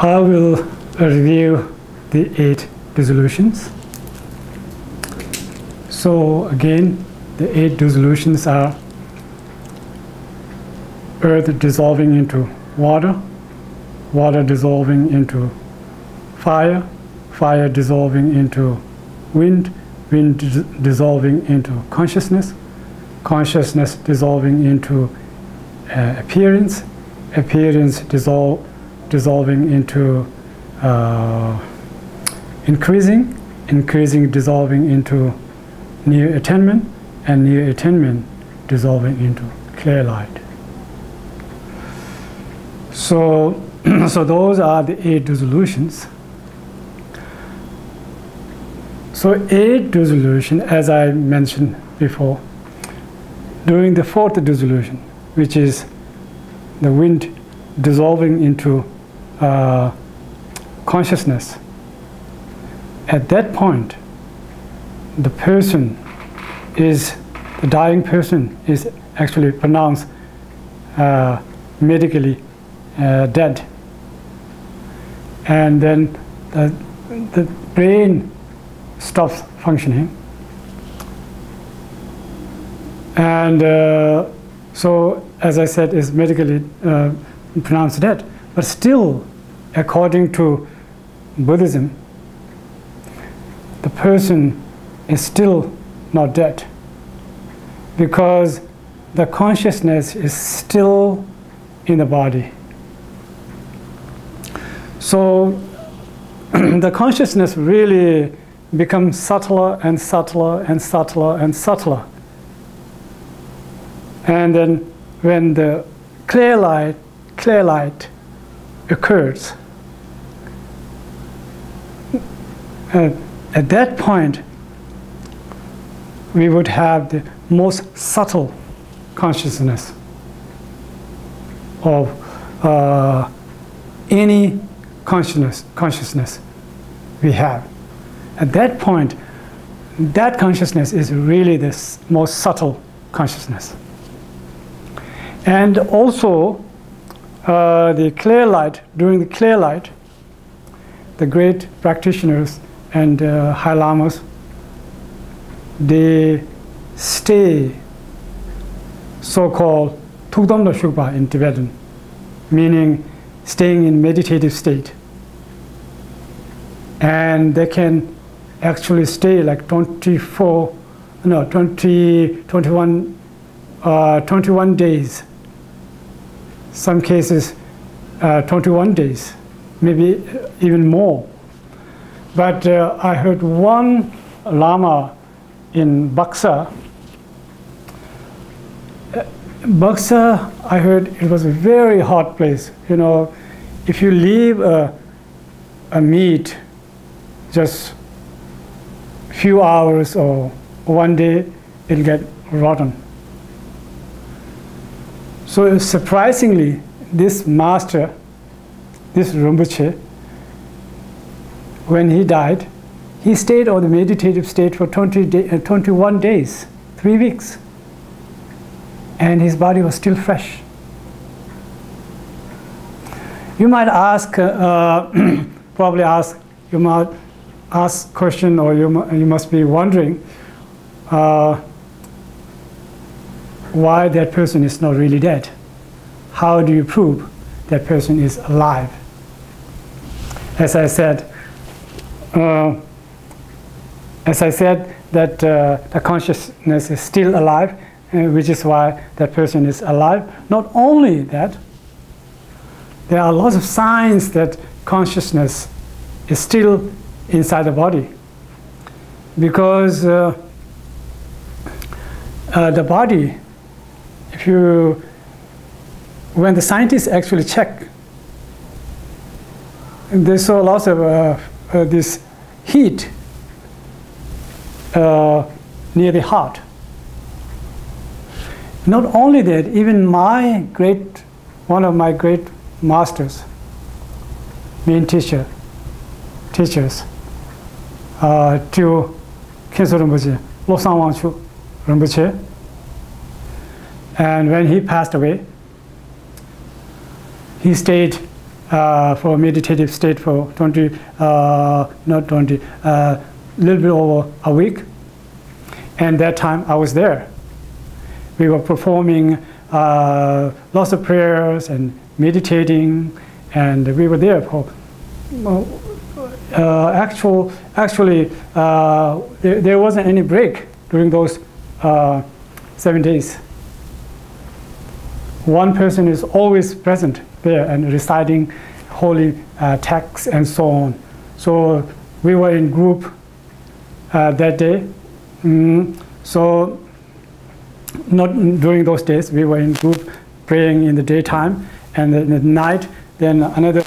I will review the 8 dissolutions. So again, the 8 dissolutions are earth dissolving into water, water dissolving into fire, fire dissolving into wind, wind dissolving into consciousness, consciousness dissolving into appearance, appearance dissolving into increasing, increasing dissolving into near attainment, and near attainment dissolving into clear light. So, so those are the 8 dissolutions. So 8 dissolution, as I mentioned before, during the 4th dissolution, which is the wind dissolving into consciousness, at that point, the person is, the dying person is actually pronounced medically dead. And then the brain stops functioning. And so, as I said, is medically pronounced dead. But still, according to Buddhism, the person is still not dead, because the consciousness is still in the body. So the consciousness really becomes subtler and subtler and subtler and subtler. And then when the clear light occurs, at that point, we would have the most subtle consciousness of any consciousness we have. At that point, that consciousness is really the most subtle consciousness. And also, the clear light, during the clear light, the great practitioners and high lamas, they stay so-called Tugdamda Shukpa in Tibetan, meaning staying in meditative state. And they can actually stay like 21 days. Some cases 21 days, maybe even more. But I heard one Lama in Buxa. Buxa, I heard it was a very hot place. You know, if you leave a meat just a few hours or one day, it'll get rotten. So surprisingly, this master, this Rinpoche, when he died, he stayed on the meditative state for 21 days, 3 weeks. And his body was still fresh. You might ask, probably ask, you might ask question, or you must be wondering why that person is not really dead. How do you prove that person is alive? As I said, that the consciousness is still alive, which is why that person is alive. Not only that, there are lots of signs that consciousness is still inside the body, because the body, when the scientists actually check, they saw lots of this heat near the heart. Not only that, even one of my great masters, main teachers, Tio Khenso Rinpoche, Losang Wangchu Rinpoche, and when he passed away, he stayed for meditative state for 20, not 20, little bit over a week. And that time I was there. We were performing lots of prayers and meditating, and we were there for actually there wasn't any break during those 7 days. One person is always present there and reciting holy texts and so on. So we were in group that day. So not during those days, we were in group praying in the daytime, and then at night, then another,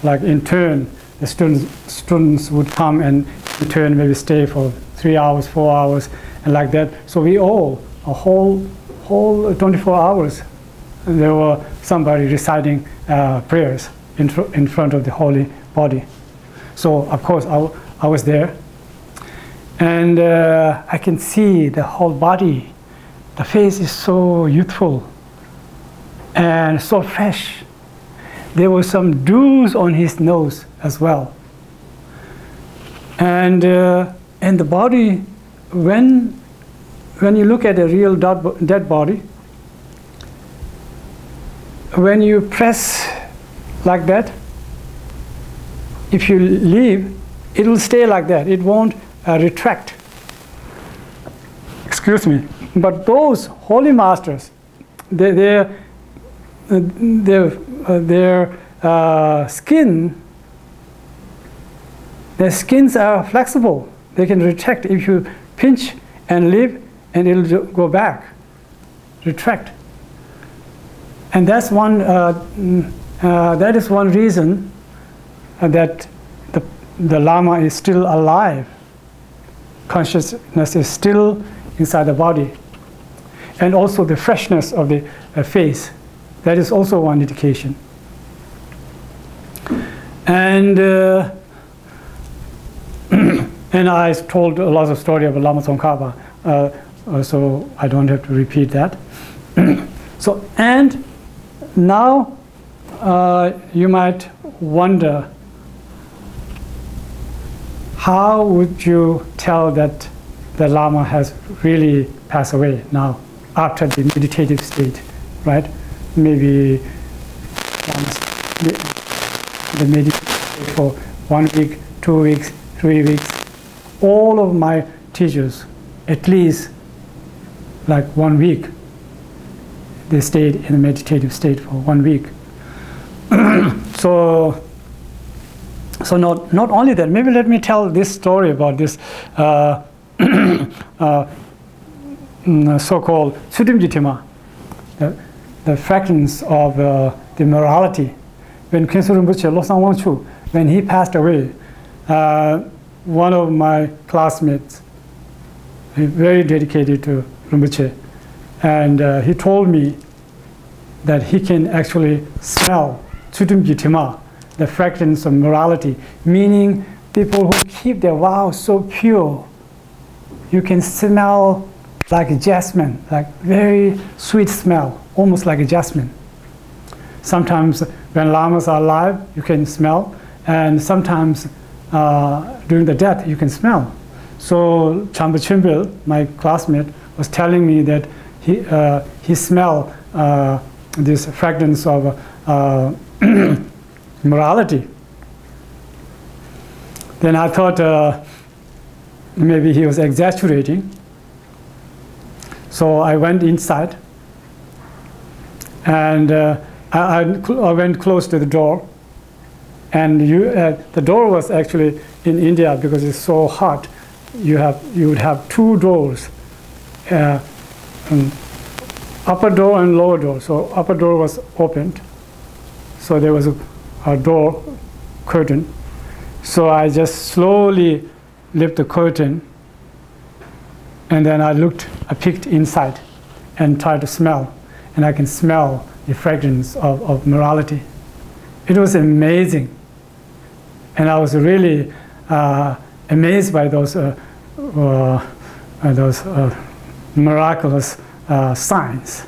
like in turn, the students would come and in turn maybe stay for 3 hours, 4 hours, and like that. So we all, a whole 24 hours, there were somebody reciting prayers in front of the holy body. So of course I was there, and I can see the whole body. The face is so youthful and so fresh. There were some dews on his nose as well. And the body, when you look at a real dead body, when you press like that, if you leave, it will stay like that. It won't retract. Excuse me. But those holy masters, their skins are flexible. They can retract. If you pinch and leave, and it'll go back, retract. And that's one. That is one reason that the Lama is still alive. Consciousness is still inside the body, and also the freshness of the face. That is also one indication. And and I told a lot of story about Lama Tsongkhapa, so I don't have to repeat that. So, and now you might wonder, how would you tell that the Lama has really passed away now after the meditative state, right? Maybe the meditative state for 1 week, 2 weeks, 3 weeks. All of my teachers, at least like 1 week, they stayed in the meditative state for 1 week. So not only that, maybe let me tell this story about this so-called Sudimjitima, the fragments of the morality. When Khyentse Rinpoche, Losang Wangchu, when he passed away, one of my classmates, very dedicated to Rinpoche, and he told me that he can actually smell Sudimjitima, the fragrance of morality, meaning people who keep their vows so pure. You can smell like jasmine, like very sweet smell, almost like a jasmine. Sometimes when lamas are alive, you can smell, and sometimes during the death, you can smell. So Champa Chimbil, my classmate, was telling me that he smelled this fragrance of morality. Then I thought maybe he was exaggerating. So I went inside, and I went close to the door. And the door was actually in India, because it's so hot. You would have 2 doors, upper door and lower door. So upper door was opened, so there was a door curtain. So I just slowly lifted the curtain, and then I peeked inside and tried to smell, and I can smell the fragrance of morality. It was amazing, and I was really amazed by those miraculous signs.